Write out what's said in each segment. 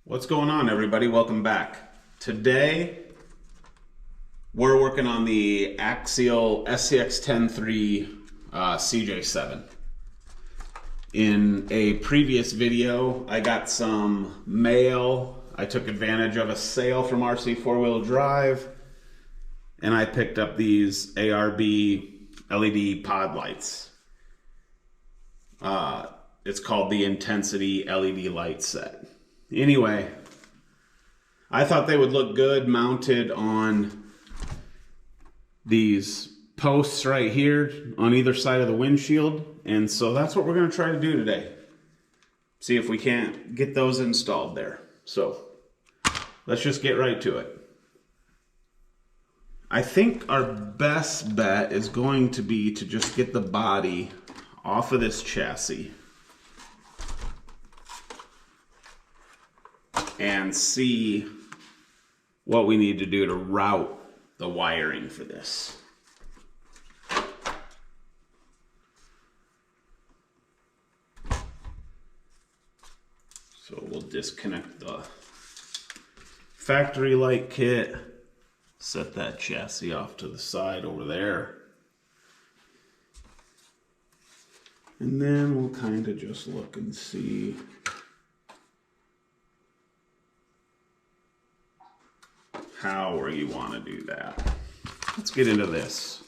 What's going on, everybody? Welcome back. Today we're working on the Axial Scx10 CJ7. In a previous video, I got some mail. I took advantage of a sale from RC 4-wheel drive, and I picked up these ARB LED pod lights. It's called the Intensity LED light set. Anyway, I thought they would look good mounted on these posts right here on either side of the windshield, and so that's what we're going to try to do today. See if we can't get those installed there. So let's just get right to it. I think our best bet is going to be to just get the body off of this chassis and see what we need to do to route the wiring for this. So we'll disconnect the factory light kit, set that chassis off to the side over there, and then we'll kind of just look and see how or you want to do that. Let's get into this.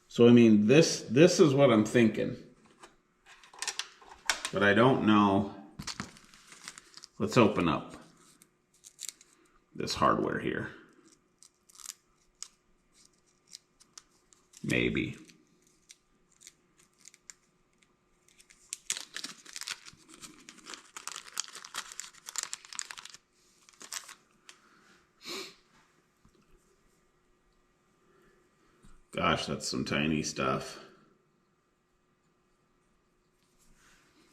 So I mean, this is what I'm thinking, but I don't know. Let's open up this hardware here. Maybe. Gosh, that's some tiny stuff.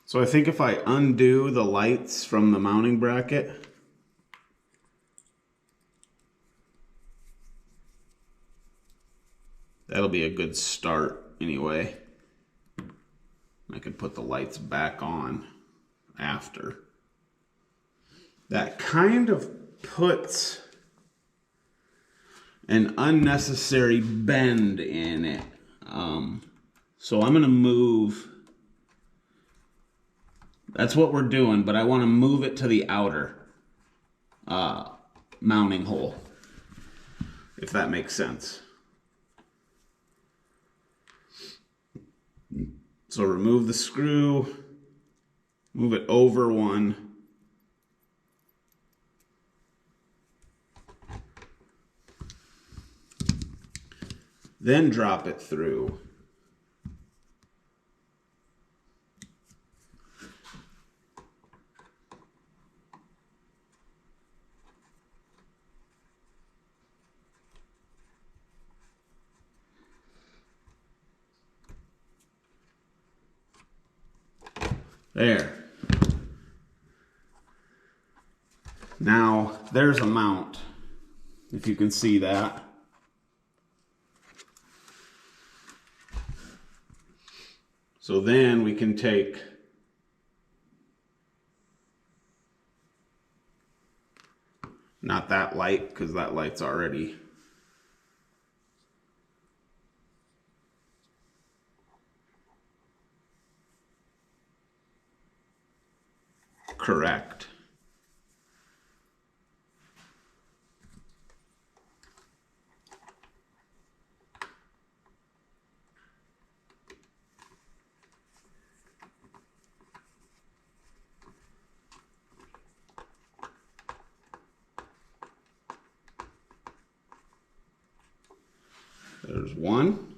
So I think if I undo the lights from the mounting bracket, that'll be a good start anyway. I can put the lights back on after. That kind of puts an unnecessary bend in it. So I'm gonna move, that's what we're doing, but I wanna move it to the outer mounting hole, if that makes sense. So remove the screw, move it over one, then drop it through. There. Now, there's a mount, if you can see that. So then we can take not that light, because that light's already correct. There's one.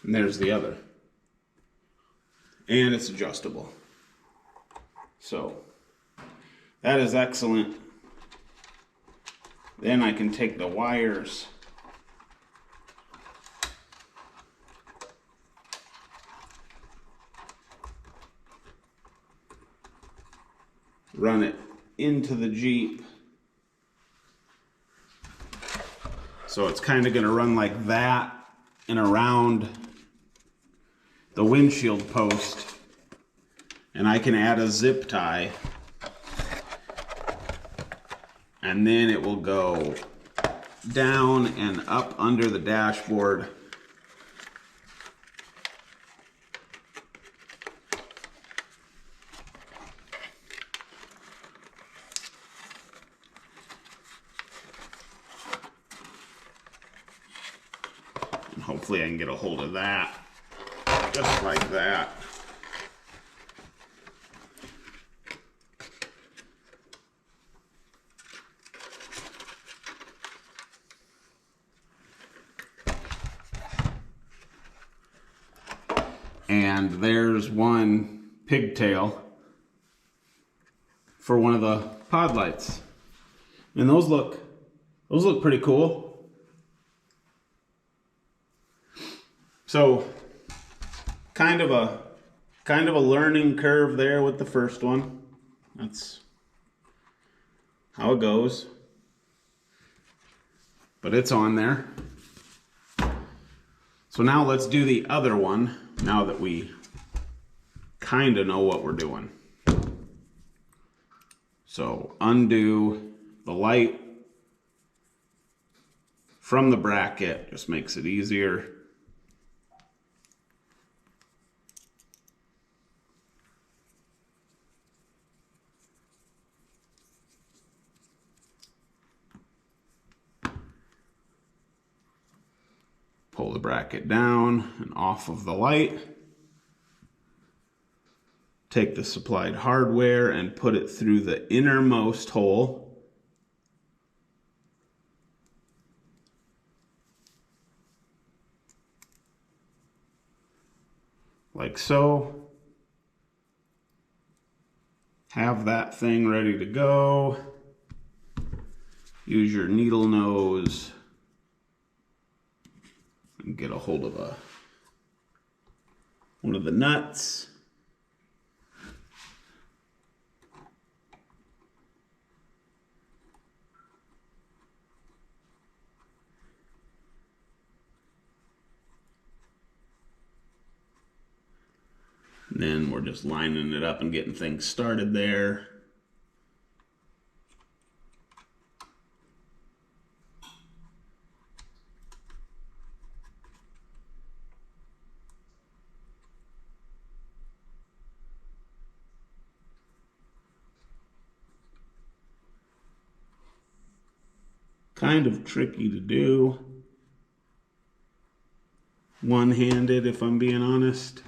And there's the other. And it's adjustable. So that is excellent. Then I can take the wires run it into the Jeep. So it's kind of going to run like that and around the windshield post. And I can add a zip tie. And then it will go down and up under the dashboard. And hopefully I can get a hold of that, just like that. And there's one pigtail for one of the pod lights. And those look pretty cool. So kind of a learning curve there with the first one. That's how it goes. But it's on there. So now let's do the other one, now that we kind of know what we're doing. So undo the light from the bracket, just makes it easier. Pull the bracket down and off of the light. Take the supplied hardware and put it through the innermost hole. Like so. Have that thing ready to go. Use your needle nose and get a hold of one of the nuts. And then we're just lining it up and getting things started there. Kind of tricky to do one-handed, if I'm being honest.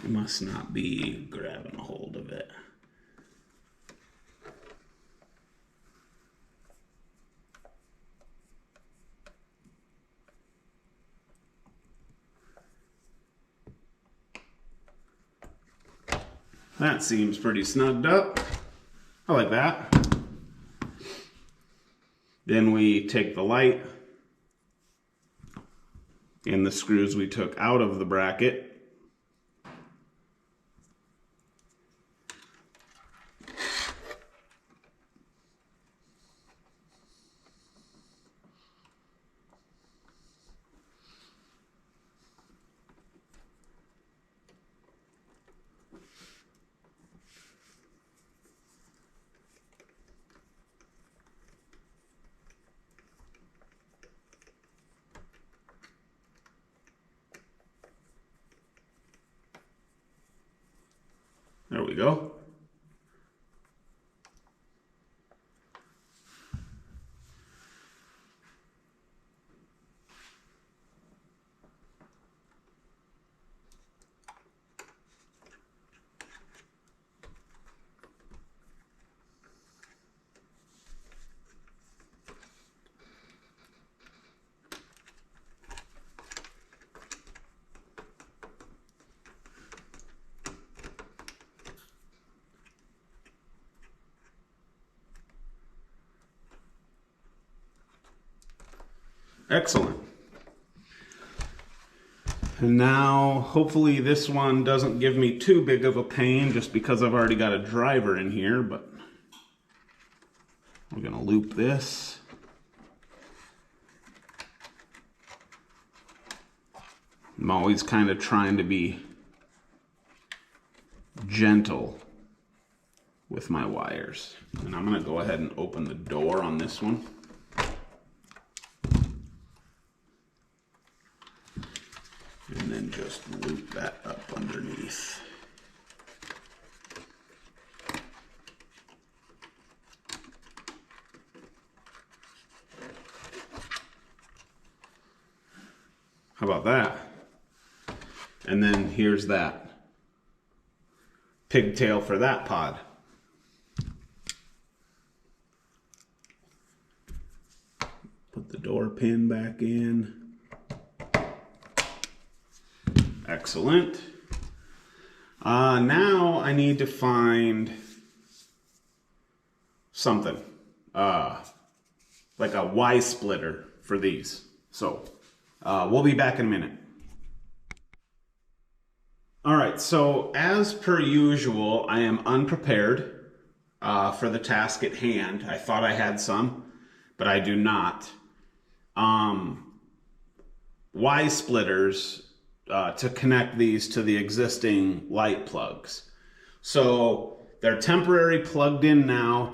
I must not be grabbing a hold of it. That seems pretty snugged up. I like that. Then we take the light and the screws we took out of the bracket. There we go. Excellent. And now, hopefully this one doesn't give me too big of a pain just because I've already got a driver in here, but we're gonna loop this. I'm always kind of trying to be gentle with my wires. And I'm gonna go ahead and open the door on this one. And then just loop that up underneath. How about that? And then here's that pigtail for that pod. Put the door pin back in. Excellent. Now I need to find something, like a Y splitter for these. So we'll be back in a minute. All right, so as per usual, I am unprepared for the task at hand. I thought I had some, but I do not. Y splitters to connect these to the existing light plugs. So they're temporarily plugged in now,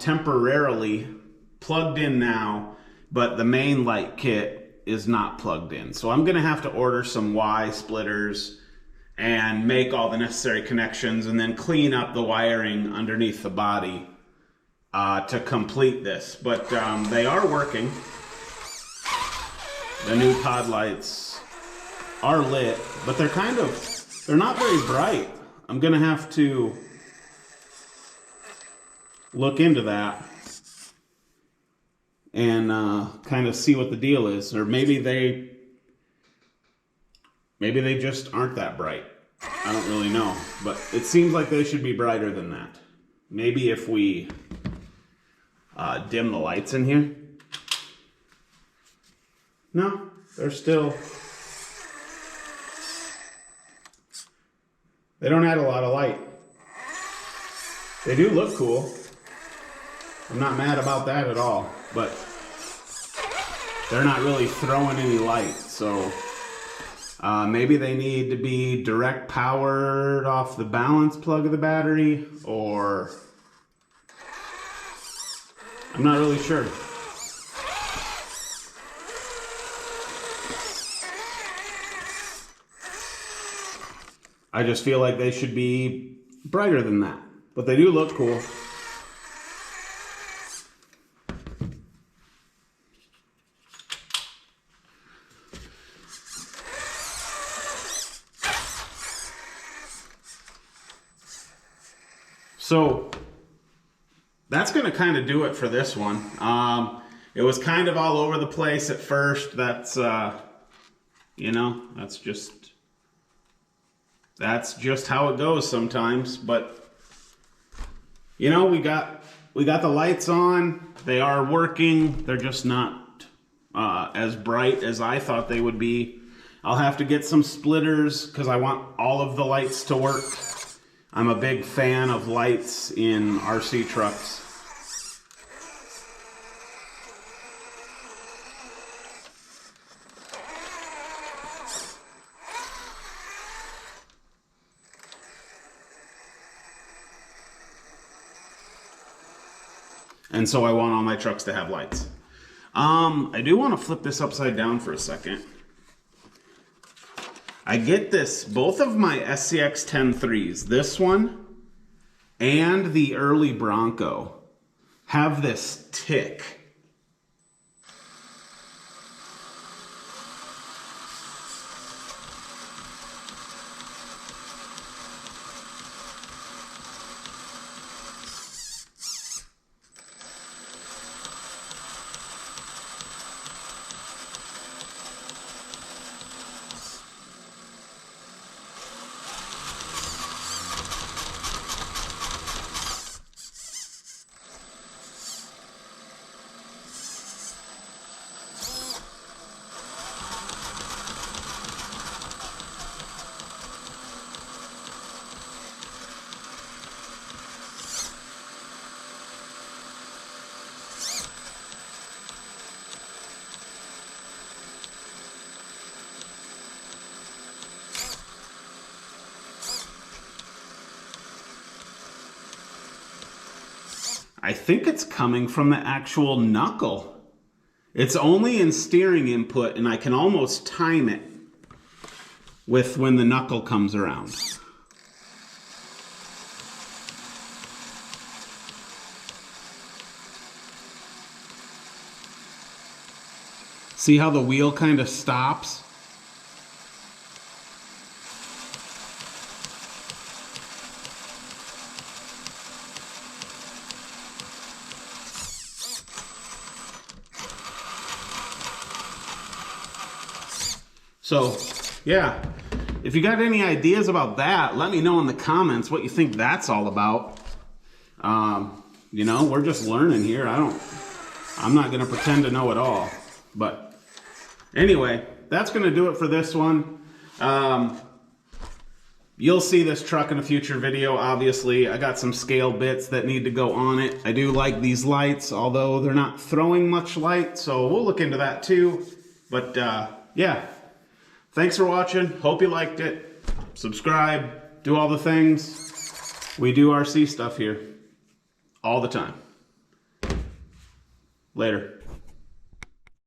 but the main light kit is not plugged in. So I'm gonna have to order some Y splitters and make all the necessary connections and then clean up the wiring underneath the body to complete this. But they are working. The new pod lights are lit, but they're not very bright. I'm gonna have to look into that and kind of see what the deal is. Or maybe they just aren't that bright. I don't really know, but it seems like they should be brighter than that. Maybe if we dim the lights in here. No, they're still... They don't add a lot of light. They do look cool. I'm not mad about that at all, but they're not really throwing any light, so maybe they need to be direct powered off the balance plug of the battery, or I'm not really sure. I just feel like they should be brighter than that, but they do look cool. So that's going to kind of do it for this one. It was kind of all over the place at first. That's, you know, that's just how it goes sometimes. But, you know, we got the lights on. They are working. They're just not as bright as I thought they would be. I'll have to get some splitters because I want all of the lights to work. I'm a big fan of lights in RC trucks. And so I want all my trucks to have lights. I do want to flip this upside down for a second. I get this, both of my Scx10 3s, this one and the early Bronco, have this tick. I think it's coming from the actual knuckle. It's only in steering input, and I can almost time it with when the knuckle comes around. See how the wheel kind of stops? So, yeah, if you got any ideas about that, let me know in the comments what you think that's all about. You know, we're just learning here. I'm not gonna pretend to know it all. But anyway, that's gonna do it for this one. You'll see this truck in a future video, obviously. I got some scale bits that need to go on it. I do like these lights, although they're not throwing much light, so we'll look into that too. But yeah, thanks for watching. Hope you liked it. Subscribe, do all the things. We do RC stuff here all the time. Later.